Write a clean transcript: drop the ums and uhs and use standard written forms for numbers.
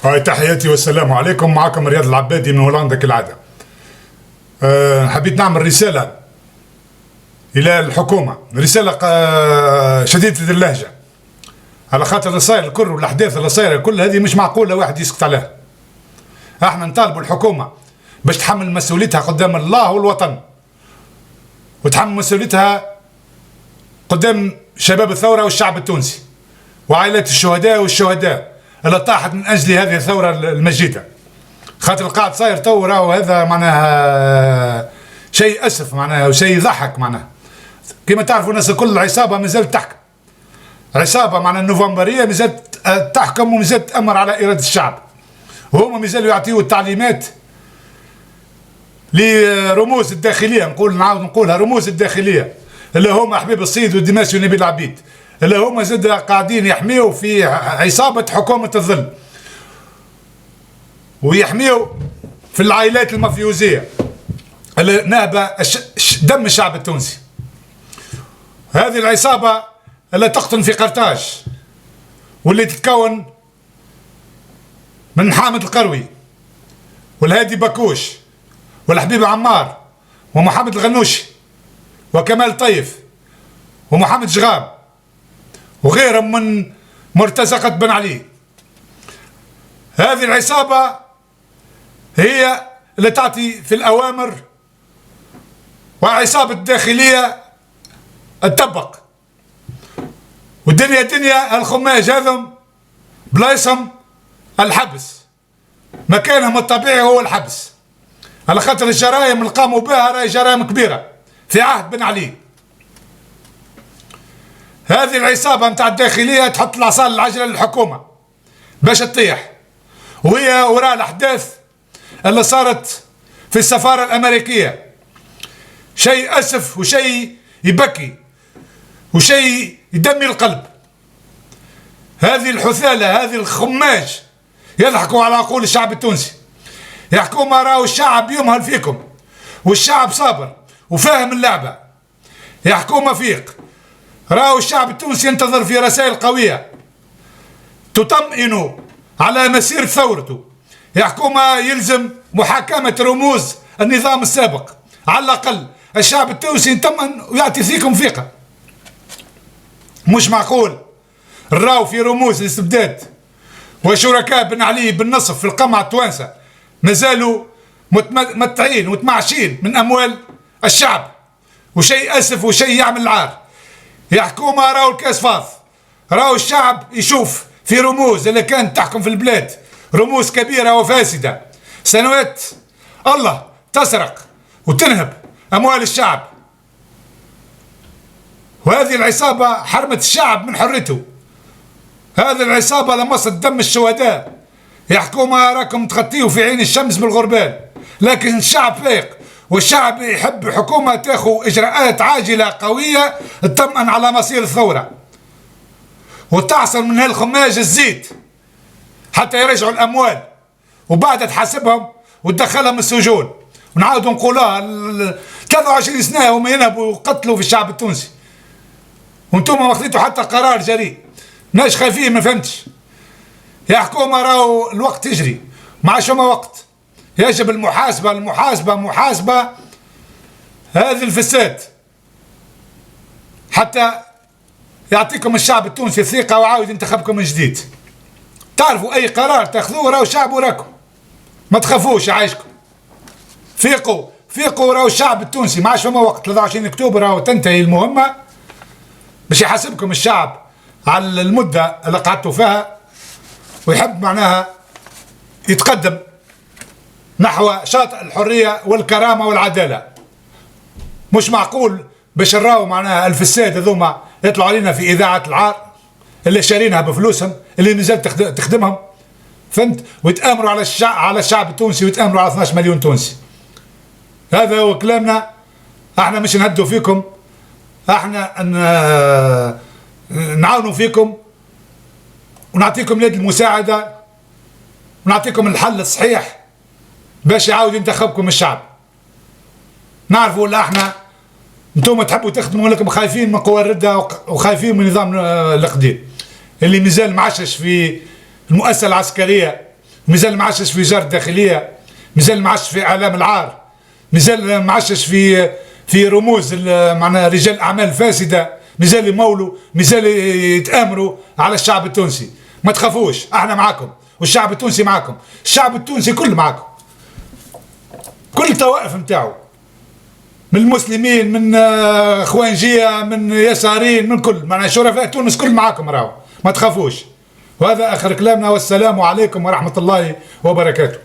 هاي تحياتي والسلام عليكم. معكم رياض العبادي من هولندا كالعادة. حبيت نعمل رسالة إلى الحكومة، رسالة شديدة اللهجة، على خاطر اللي صاير الكل والأحداث اللي صايرة كل هذه مش معقولة واحد يسكت عليها. احنا نطالبوا الحكومة باش تحمل مسؤوليتها قدام الله والوطن، وتحمل مسؤوليتها قدام شباب الثورة والشعب التونسي وعائلات الشهداء والشهداء اللي طاحت من اجل هذه الثوره المجيده. خاطر قاعد صاير تو راهو هذا معناها شيء اسف معناها وشيء يضحك معناها. كما تعرفوا الناس الكل العصابه مازالت تحكم، عصابه معناها النوفمبريه مازالت تحكم ومازالت تامر على اراده الشعب، وهما مازالوا يعطيوا التعليمات لرموز الداخليه، نعاود نقولها رموز الداخليه اللي هما حبيب الصيد والدماسي ونبيل العبيد، اللي هما زاد قاعدين يحميوا في عصابة حكومة الظل ويحميوا في العائلات المافيوزية اللي نهبة دم الشعب التونسي. هذه العصابة اللي تقطن في قرطاج واللي تتكون من حامد القروي والهادي باكوش والحبيب عمار ومحمد الغنوشي وكمال طيف ومحمد جغام وغيرهم من مرتزقة بن علي. هذه العصابة هي اللي تعطي في الأوامر، وعصابة الداخلية تطبق، والدنيا دنيا الخماج هذم بلايصهم الحبس، مكانهم الطبيعي هو الحبس، على خاطر الجرائم اللي قاموا بها راهي جرائم كبيرة في عهد بن علي. هذه العصابة نتاع الداخلية تحط العصا العجلة للحكومة باش تطيح، وهي وراء الأحداث اللي صارت في السفارة الأمريكية. شيء أسف وشيء يبكي وشيء يدمي القلب. هذه الحثالة، هذه الخماج يضحكوا على عقول الشعب التونسي، يحكوا ما راهو الشعب يمهل فيكم والشعب صابر وفاهم اللعبة، يحكوا ما فيق. راهو الشعب التونسي ينتظر في رسائل قوية تطمئن على مسير ثورته، يحكوا ما يلزم محاكمة رموز النظام السابق. على الأقل الشعب التونسي يطمئن ويعطي فيكم ثقة. مش معقول راهو في رموز الاستبداد وشركاء بن علي بن نصف في القمع التوانسة مازالوا متمتعين ومتمعشين من أموال الشعب، وشيء أسف وشيء يعمل العار. يحكوا ما راهو الكاس فاض، راهو الشعب يشوف في رموز اللي كانت تحكم في البلاد، رموز كبيرة وفاسدة سنوات الله تسرق وتنهب أموال الشعب، وهذه العصابة حرمت الشعب من حريته. هذه العصابة لمصت دم الشهداء. يحكوا ما راكم تخطيوا في عين الشمس بالغربال، لكن الشعب فايق والشعب يحب حكومة تاخذ إجراءات عاجلة قوية تطمئن على مصير الثورة وتعصر من هالخماج الزيت حتى يرجعوا الأموال وبعد تحاسبهم وتدخلهم السجون. ونعاودوا نقولها 23 سنة هم ينهبوا وقتلوا في الشعب التونسي، وانتم ما خذيتوا حتى قرار جريء. ناش خايفين ما فهمتش. يا حكومة راهو الوقت يجري، ما عادش فما وقت، يجب المحاسبة هذه الفساد حتى يعطيكم الشعب التونسي الثقة وعاود ينتخبكم من جديد. تعرفوا أي قرار تاخذوه راهو الشعب وراكم، ما تخافوش يعيشكم. فيقوا راهو الشعب التونسي ما عادش فما وقت. 23 أكتوبر راهو تنتهي المهمة باش يحاسبكم الشعب على المدة اللي قعدتوا فيها، ويحب معناها يتقدم نحو شاطئ الحرية والكرامة والعدالة. مش معقول باش نراو معناها الفساد هذوما يطلعوا علينا في إذاعة العار اللي شارينها بفلوسهم اللي نزلت تخدمهم، فهمت، ويتآمروا على الشعب التونسي ويتآمروا على 12 مليون تونسي. هذا هو كلامنا. احنا مش نهدوا فيكم، احنا نعاونوا فيكم ونعطيكم يد المساعدة ونعطيكم الحل الصحيح باش يعاود ينتخبكم الشعب. نعرفوا ولا احنا انتم تحبوا تخدموا لكم خايفين من قوى الردة وخايفين من نظام القديم اللي مازال معشش في المؤسسة العسكرية مازال معشش في وزارة الداخلية، مازال معشش في اعلام العار، مازال معشش في رموز معناها رجال اعمال فاسده، مازال يمولوا، مازال يتامروا على الشعب التونسي. ما تخافوش، احنا معاكم والشعب التونسي معاكم، الشعب التونسي كل معاكم، كل الطوائف نتاعو، من المسلمين، من اخوانجيه، من يساريين، من كل معناها شرفاء تونس كل معاكم راهو، ما تخافوش. وهذا اخر كلامنا، والسلام عليكم ورحمه الله وبركاته.